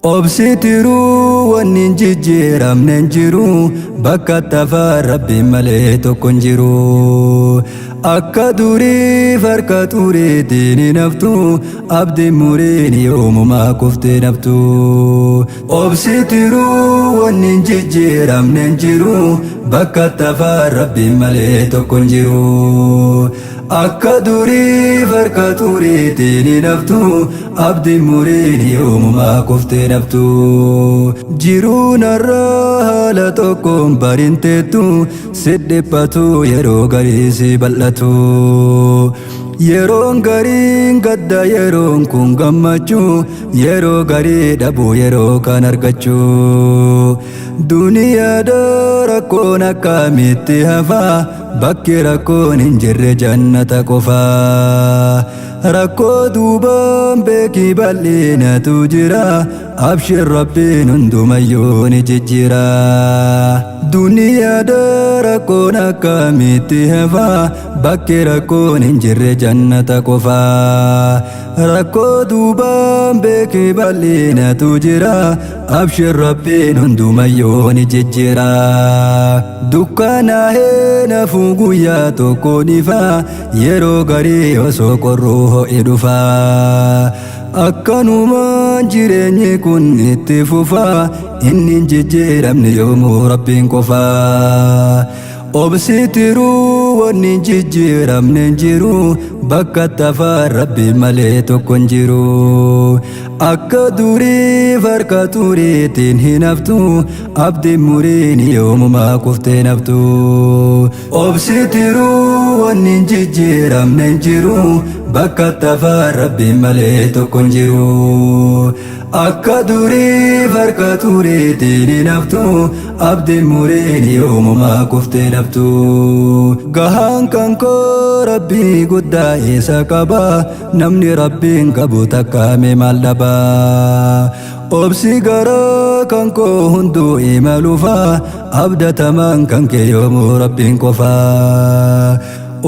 Obsitiru wanin jijjiiramne hin jiru bakka tafaa rabbi malee tokko hin jiru. Akka durii farka turiitiin hin haftu abdiin muriin yoomumaa kuftee naftu. Obsitiru wanin jijjiiramne hin jiru bakka tafaa rabbi malee tokko hin jiru. Akka durii farka turiitiin hin haftu abdiin muriin yoomumaa kuftee naftu. Jiruu narraa haala tokkoon barinteettu sidhiphatu yeroo garii si bal'atu. Yeroon gariin gadda yeroon kun gammachuu yeroo garii dhabuu yeroo kan argachuu. Duniyaadha rakkoon akkamitti hafaa bakki rakkoon hin jirre jannata qofaa. Rakkoo duubaan beekii bal'inatu jira abshir rabbiin hundumayyuu ni jijjiira. Duniyaadha rakkoon akkamitti hafaa bakki rakkoon hin jirre jannata qofaa. Rakkoo duubaan beekii bal'inatu jira abshir rabbiin hundumayyuu ni jijjiira. Dukkanaa'ee nafuu guyyaa tokko ifaa yeroo garii osoo qorruu ho'i dhufaa. Akkanumaan jireenyi kun itti fufaa inni hin jijjiiramne yoomuu rabbiin qofaa. Obsitiru wanni hin jijjiiramne hin jiru bakka tafaa rabbi malee tokko hin jiru. Akka durii farka turiitiin hin haftu abdiin muriin yoomumaa kuftee naftu. Obsitiru wanni hin jijjiiramne hin jiru bakka tafaa rabbi malee tokko hin jiru. Akka durii farka turiitiin hin haftu abdiin muriin yoomumaa kuftee naftu. Gahaan kan koo rabbii guddaa isa qaba namni rabbiin qabu takkaame maal dhaba. Obsi garaa kan koo hunduu imaluufaa abdatamaan kan kee yoomuu rabbiin qofaa.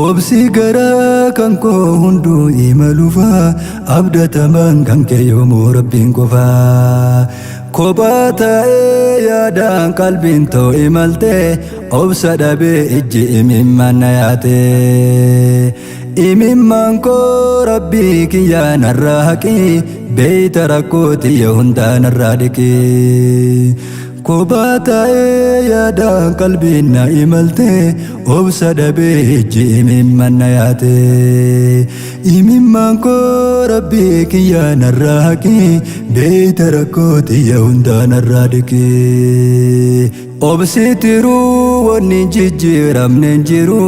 Obsi garaa kan koo hunduu imaluufaa abdatamaan kan kee yoomuu rabbiin qofaa. Kophaa taa'ee yaadaan qalbiin too imaltee obsa dhabee ijji imimmaan na yaate. Imimmaan koo rabbii kiyyaa narraa haqi beeyta rakkoo tiyya hundaa narraa dhiqi. Kophaa taa'ee yaadaan qalbiin na imaltee obsa dhabee ijji imimmaan na yaate. Imimmaan koo rabbii kiyyaa narraa haqi beeyta rakkoo tiyya hundaa narraa dhiqi. Obsitiru wanni hin jijjiiramne hin jiru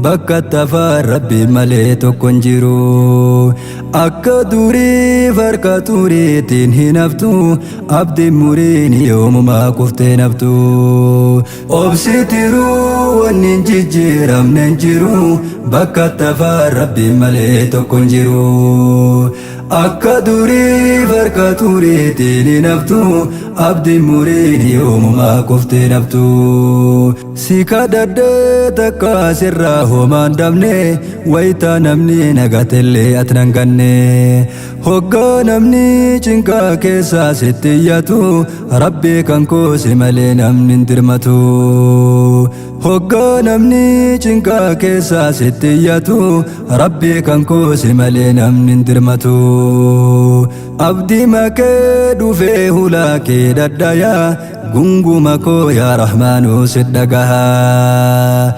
bakka tafaa rabbi malee tokko hin jiru. Akka durii farka turiitiin hin haftu abdiin muriin yoomumaa kuftee naftu. Obsitiru wanni hin jijjiiramne hin jiru bakka tafaa rabbi malee tokko hin jiru. Akka durii farka turiitiin hin haftu abdiin muriin yoomumaa kuftee naftu. Si kadhadhee takka sirraa homaan dhabne wayitaa namni nagatellee ati nan ganne. Hoggaa namni cinqaa keessaa sitti iyyatu rabbii kan koo si malee namni hin dirmatu. Hoggaa namni cinqaa keessaa sitti iyyatu rabbii kan koo si malee namni hin dirmatu. Abdii makee dhufee hulaa kee dadhayaa gunguma koo yaa rahmaanuu si dhagahaa.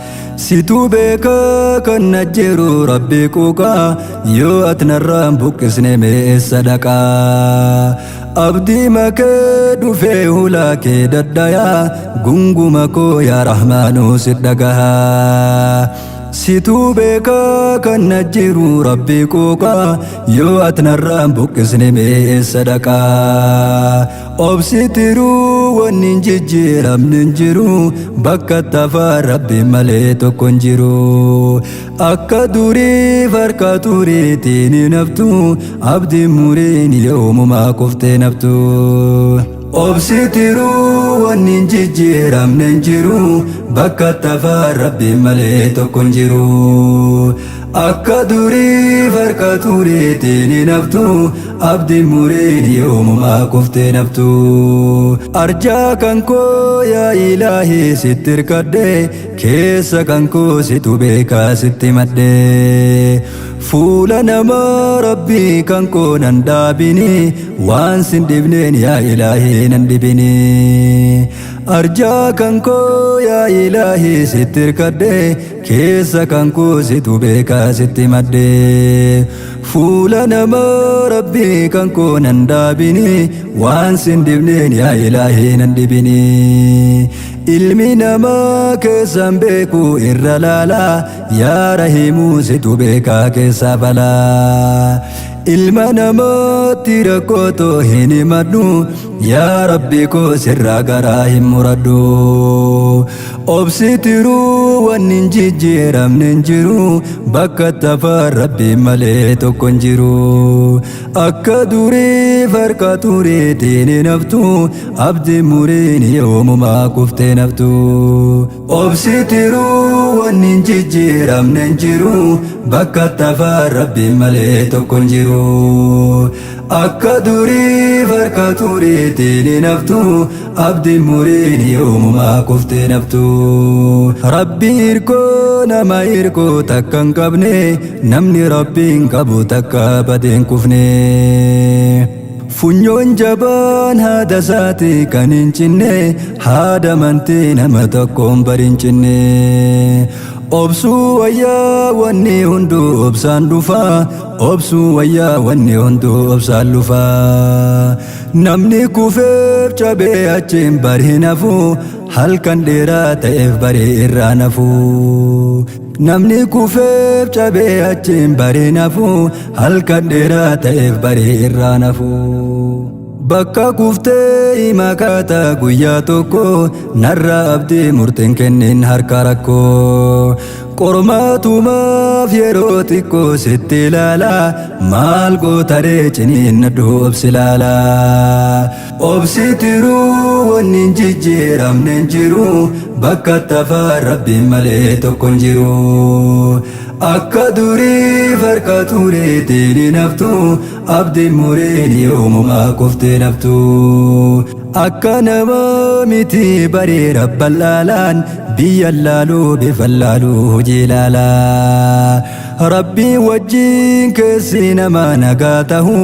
Situ beekaa kan na jiru rabbii quuqaa yoo ati narraan buqqisne mee sadaqaa. Abdii makee dhufee hulaa kee dadhayaa gunguma koo yaa rahmaanuu si dhagahaa. Situ beekaa kan na jiru rabbii quuqaa yoo ati narraan buqqisne mee sadaqaa. Obsitiru wanni hin jijjiiramne hin jiru bakka tafaa rabbi malee tokko hin jiru. Akka durii farka turiitiin hin haftu abdiin muriin yoomumaa kuftee naftu. Obsitiru wanni hin jijjiiramne hin jiru bakka tafaa rabbi malee tokko hin jiru. akka durii farka tureetiin hin haftu abdiin muriin yoomumaa kuftee naftu arjaa kan koo yaa ilaahii sitti hirkadhe keessa kan koo situ beekaa sitti madde fuula namaa rabbii kan koo nan dhaabini waan sin dhibneen yaa ilaahii nan dhibini arjaa kan koo yaa ilaahii sitti hirkadhe keessa kan koo situ beekaa sitti madde fuula namaa rabbii kan koo nan dhaabini waan sin dhibneen yaa ilaahii nan dhibini ilmi namaa keessan beeku irra laala yaa rahiimuu situ beekaa keessa balaa ilma namaatti rakkoo hin himadhu yaa rabbi koo sirraa garaa hin muradhu obsitiruu wanni hin jijjiiramne hin jiru bakka tafaan rabbi malee tokko hin jiru akka durii farka tureetiin hin haftu abdiin muriin yoomumaa kuftee naftu obsitiruu wanni hin jijjiiramne hin jiru bakka tafaan rabbi malee tokko hin jiru akka durii farka tureetiin hin haftu abdiin muriin yoomumaa kuftee naftu rabbi hirkoo nama hirkoo takka hin qabne namni rabbiin qabu takka badee hin kufne funyoon jabaan haada isaati kan hin cinne haada amantii nama tokkoon bari hin cinne obsuu wayyaa wanni hunduu obsaan dhufa obsuu wayyaa wanni hunduu obsaan dhufa namni kufeef cabee achiin bari hin hafu halkan dheeraa ta'eef bari irraa nafu namni kufeef cabee achiin bari hin hafu halkan dheeraa ta'eef bari irraa nafu bakka kuftee himakata guyyaa tokko narra abdii murtiin kennin harka rakkoo qormaatumaaf yeroo xiqqoo sitti ilaala maal gootaree ciniinnadhu obsi ilaala obsitiruu wanni hin jijjiiramne hin jiru bakka tafaan rabbiin malee tokko hin jiru akka durii farka tureetiin hin haftu abdiin muriin yoomumaa kuftee naftu akka namaa miti baree rabban laalaan biyya laaluu bifan laaluu hojii laalaa rabbii wajjiin keessi nama nagaa tahu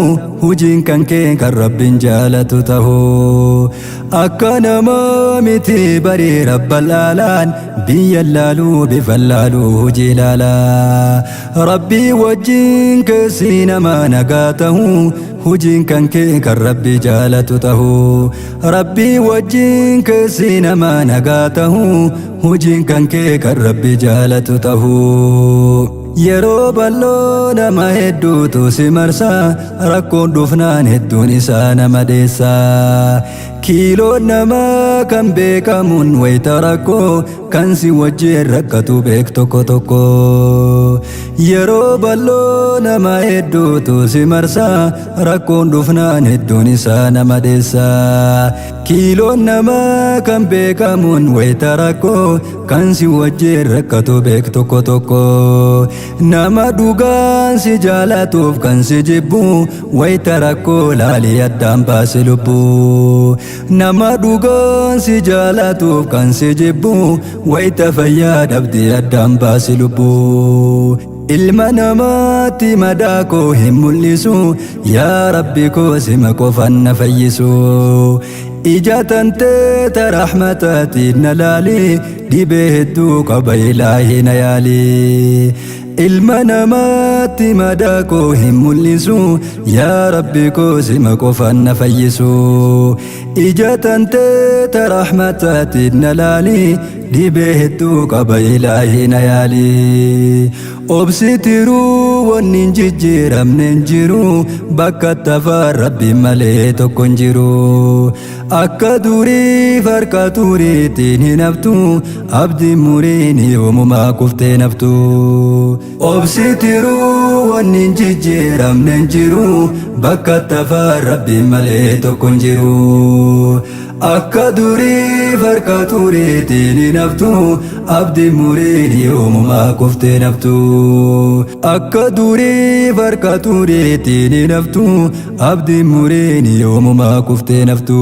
hojiin kan kee kan rabbiin jaalatu tahu akka namaa miti baree rabban laalaan biyya laaluu bifan laaluu hojii laalaa rabbii wajjiin keessi nama nagaa tahu hojiin kan kee kan rabbi jaalatu tahu rabbii wajjiin keessi nama nagaa tahu hojiin kan kee kan rabbi jaalatu tahu yeroo balloo nama hedduutu si marsa rakkoon dhufnaan hedduun isaa nama deessa kiiloon namaa kan beekamuun wayita rakkoo kan si wajjin rakkatu beek tokko tokko yeroo balloo nama hedduutu si marsa rakkoon dhufnaan hedduun isaa nama deessa kiiloon namaa kan beekamuun wayita rakkoo kan si wajjin rakkatu beek tokko tokko nama dhugaan si jaalatuuf kan si jibbu wayita rakkoo laalii addaan baasi lubbuu nama dhugaan si jaalatuuf kan si jibbu wayita fayyaa dhabdee addaan baasi lubbuu ilma namaatti madaa koo hin mul'isu yaa rabbi koo sima qofan na fayyisu ija tantee ta rahmataatiin na laali dhibee hedduu qaba ilaahi na yaali ilma namaatti madaa koo hin mul'isu yaa rabbi koo sima qofan na fayyisu ija tantee ta rahmataatiin na laali dhibee hedduu qaba ilaahi na yaali obsitiruu wanni hin jijjiiramne hin jiru bakka tafaan rabbi malee tokko hin jiru akka durii farka tureetiin hin haftu abdiin muriin yoomumaa kuftee naftu obsitiruu wanni hin jijjiiramne hin jiru bakka tafaan rabbi malee tokko hin jiru akka durii farka tureetiin naftu abdiin muriin yoomumaa kuftee naftu akka durii farka tureetiin naftu abdiin muriin yoomumaa kuftee naftu